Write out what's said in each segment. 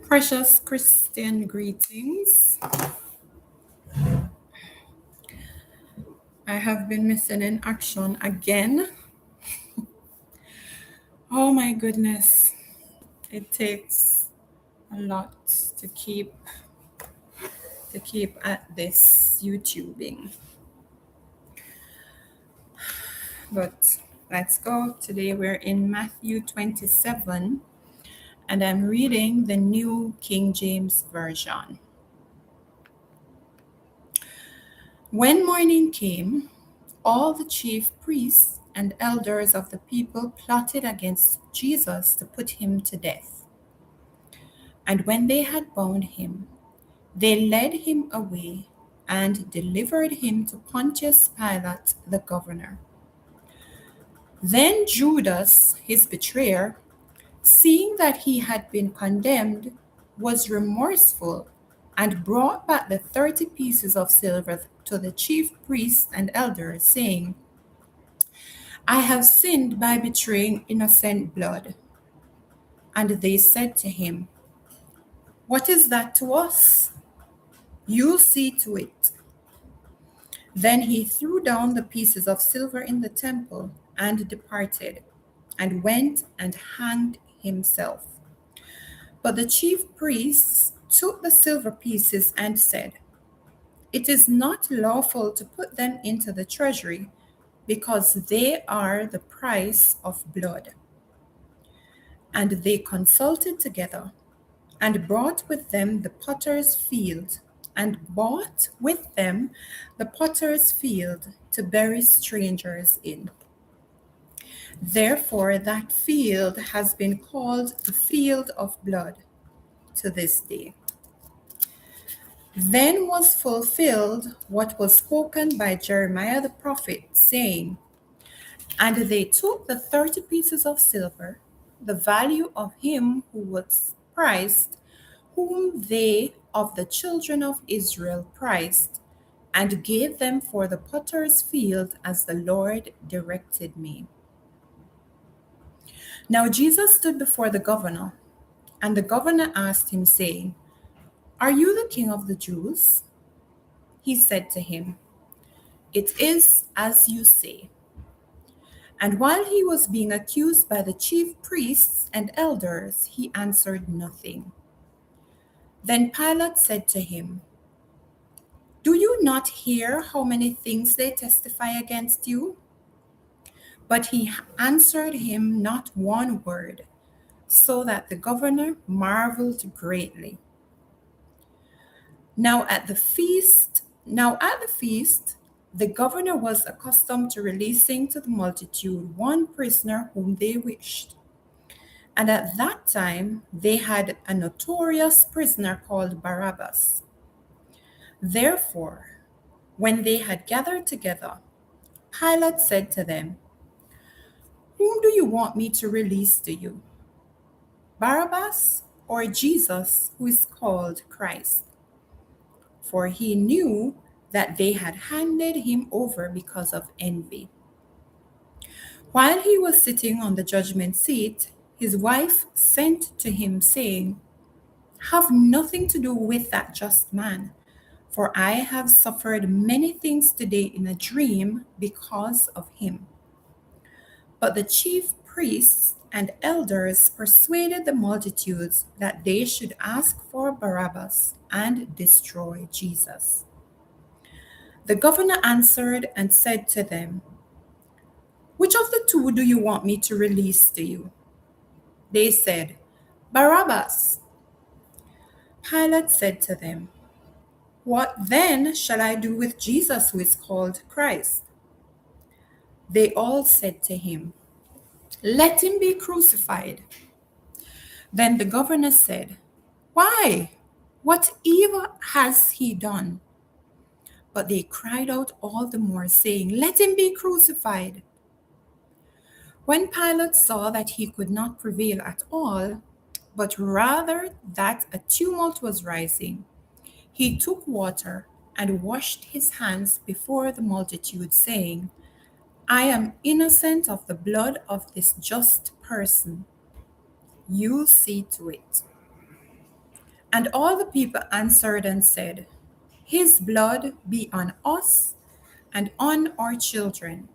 Precious Christian greetings. I have been missing in action again. Oh my goodness. It takes a lot to keep at this YouTubing. But let's go. Today we're in Matthew 27 and I'm reading the New King James Version. When morning came, all the chief priests and elders of the people plotted against Jesus to put him to death. And when they had bound him, they led him away and delivered him to Pontius Pilate, the governor. Then Judas, his betrayer, seeing that he had been condemned, was remorseful and brought back the 30 pieces of silver to the chief priests and elders, saying, I have sinned by betraying innocent blood. And they said to him, What is that to us? You see to it. Then he threw down the pieces of silver in the temple and departed, and went and hanged himself. But the chief priests took the silver pieces and said, It is not lawful to put them into the treasury, because they are the price of blood. And they consulted together, and brought with them the potter's field, and bought with them the potter's field to bury strangers in. Therefore that field has been called the field of blood to this day. Then was fulfilled what was spoken by Jeremiah the prophet, saying, And they took the 30 pieces of silver, the value of him who was priced, whom they of the children of Israel priced, and gave them for the potter's field as the Lord directed me. Now Jesus stood before the governor, and the governor asked him, saying, Are you the king of the Jews? He said to him, It is as you say. And while he was being accused by the chief priests and elders, he answered nothing. Then Pilate said to him, Do you not hear how many things they testify against you? But he answered him not one word, so that the governor marveled greatly. Now at the feast, the governor was accustomed to releasing to the multitude one prisoner whom they wished. And at that time they had a notorious prisoner called Barabbas. Therefore, when they had gathered together, Pilate said to them, Whom do you want me to release to you, Barabbas or Jesus, who is called Christ? For he knew that they had handed him over because of envy. While he was sitting on the judgment seat, his wife sent to him, saying, Have nothing to do with that just man, for I have suffered many things today in a dream because of him. But the chief priests and elders persuaded the multitudes that they should ask for Barabbas and destroy Jesus. The governor answered and said to them, Which of the two do you want me to release to you? They said, Barabbas. Pilate said to them, What then shall I do with Jesus, who is called Christ? They all said to him, Let him be crucified. Then the governor said, Why? What evil has he done? But they cried out all the more, saying, Let him be crucified. When Pilate saw that he could not prevail at all, but rather that a tumult was rising, he took water and washed his hands before the multitude, saying, I am innocent of the blood of this just person. You see to it. And all the people answered and said, His blood be on us and on our children.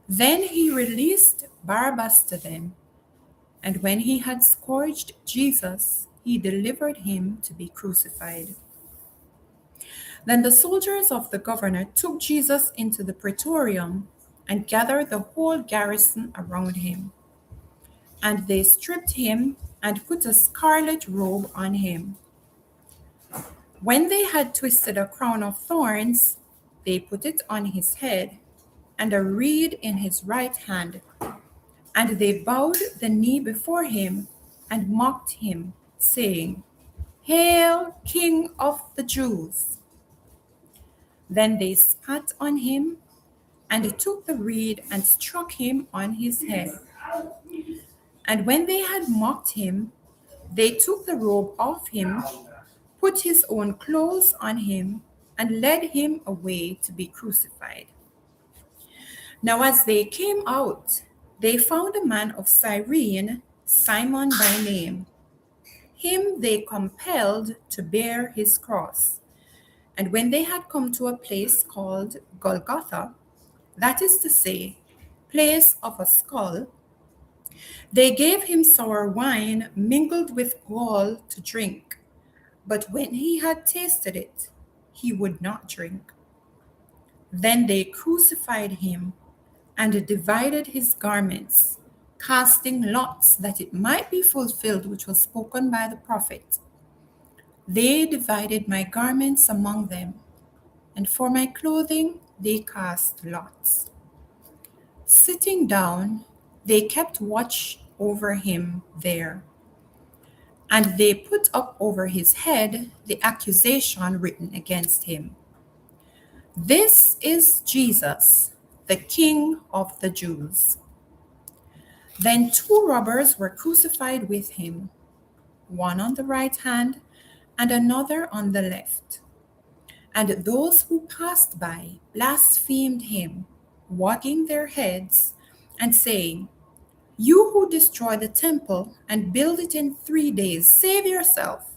Then he released Barabbas to them, and when he had scourged Jesus, he delivered him to be crucified. Then the soldiers of the governor took Jesus into the praetorium and gathered the whole garrison around him. And they stripped him and put a scarlet robe on him. When they had twisted a crown of thorns, they put it on his head and a reed in his right hand. And they bowed the knee before him and mocked him, saying, Hail, King of the Jews! Then they spat on him and took the reed and struck him on his head. And when they had mocked him, they took the robe off him, put his own clothes on him, and led him away to be crucified. Now, as they came out, they found a man of Cyrene, Simon by name. Him they compelled to bear his cross. And when they had come to a place called Golgotha, that is to say, place of a skull, they gave him sour wine mingled with gall to drink. But when he had tasted it, he would not drink. Then they crucified him and divided his garments, casting lots that it might be fulfilled which was spoken by the prophet. They divided my garments among them, and for my clothing they cast lots. Sitting down, they kept watch over him there, and they put up over his head the accusation written against him. This is Jesus, the King of the Jews. Then two robbers were crucified with him, one on the right hand and another on the left. And those who passed by blasphemed him, wagging their heads and saying, You who destroy the temple and build it in 3 days, save yourself.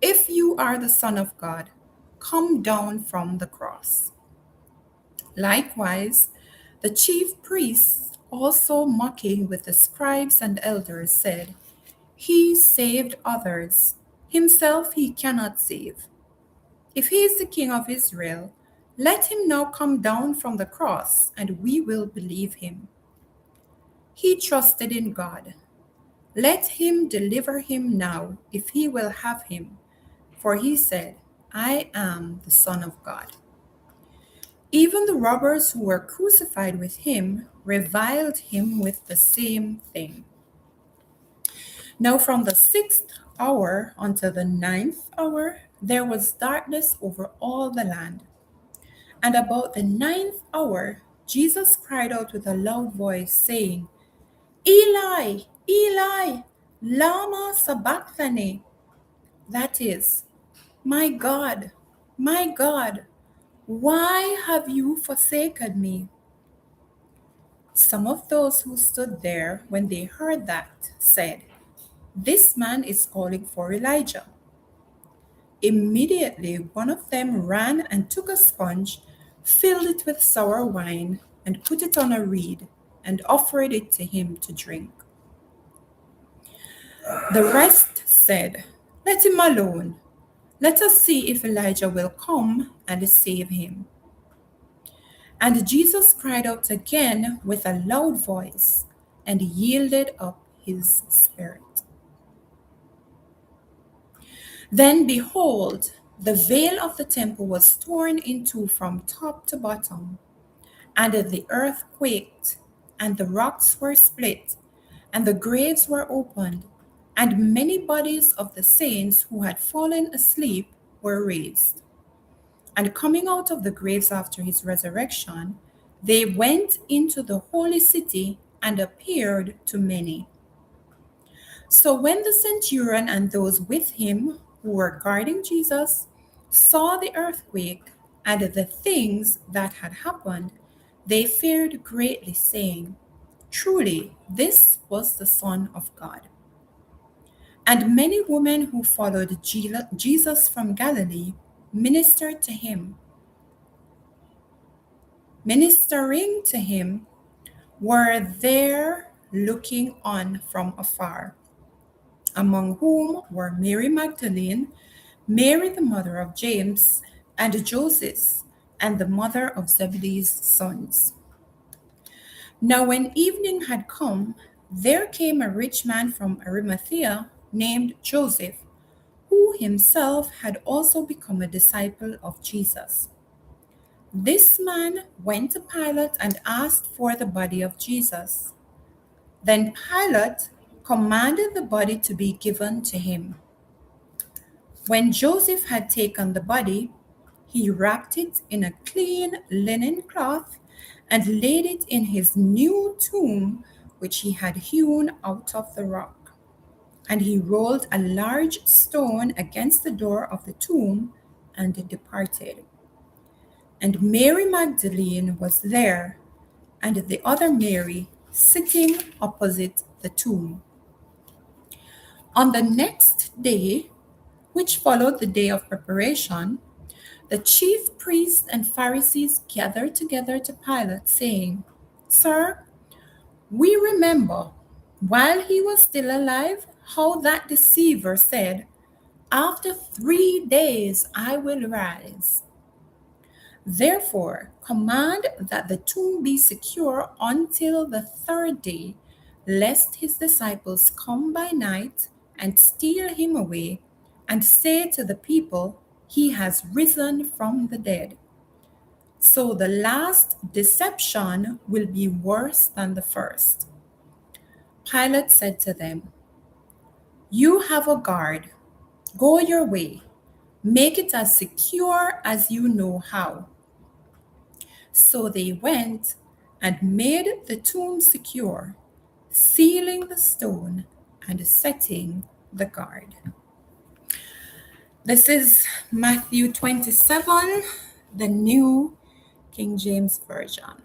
If you are the Son of God, come down from the cross. Likewise, the chief priests, also mocking with the scribes and elders, said, He saved others. Himself he cannot save. If he is the King of Israel, let him now come down from the cross, and we will believe him. He trusted in God. Let him deliver him now, if he will have him. For he said, I am the Son of God. Even the robbers who were crucified with him reviled him with the same thing. Now from the 6th hour until the 9th hour, there was darkness over all the land. And about the 9th hour, Jesus cried out with a loud voice, saying, Eli, Eli, lama sabachthani. That is, my God, why have you forsaken me? Some of those who stood there when they heard that said, This man is calling for Elijah. Immediately one of them ran and took a sponge, filled it with sour wine, and put it on a reed, and offered it to him to drink. The rest said, Let him alone. Let us see if Elijah will come and save him. And Jesus cried out again with a loud voice and yielded up his spirit. Then behold, the veil of the temple was torn in two from top to bottom, and the earth quaked, and the rocks were split, and the graves were opened, and many bodies of the saints who had fallen asleep were raised. And coming out of the graves after his resurrection, they went into the holy city and appeared to many. So when the centurion and those with him who were guarding Jesus saw the earthquake and the things that had happened, they feared greatly, saying, Truly, this was the Son of God. And many women who followed Jesus from Galilee ministered to him, ministering to him, were there looking on from afar, among whom were Mary Magdalene, Mary the mother of James, and Joseph, and the mother of Zebedee's sons. Now, when evening had come, there came a rich man from Arimathea named Joseph, who himself had also become a disciple of Jesus. This man went to Pilate and asked for the body of Jesus. Then Pilate commanded the body to be given to him. When Joseph had taken the body, he wrapped it in a clean linen cloth and laid it in his new tomb, which he had hewn out of the rock. And he rolled a large stone against the door of the tomb and departed. And Mary Magdalene was there, and the other Mary sitting opposite the tomb. On the next day, which followed the day of preparation, the chief priests and Pharisees gathered together to Pilate, saying, Sir, we remember while he was still alive how that deceiver said, After 3 days I will rise. Therefore, command that the tomb be secure until the third day, lest his disciples come by night and steal him away, and say to the people, He has risen from the dead. So the last deception will be worse than the first. Pilate said to them, You have a guard. Go your way. Make it as secure as you know how. So they went and made the tomb secure, sealing the stone and setting the guard. This is Matthew 27, the New King James Version.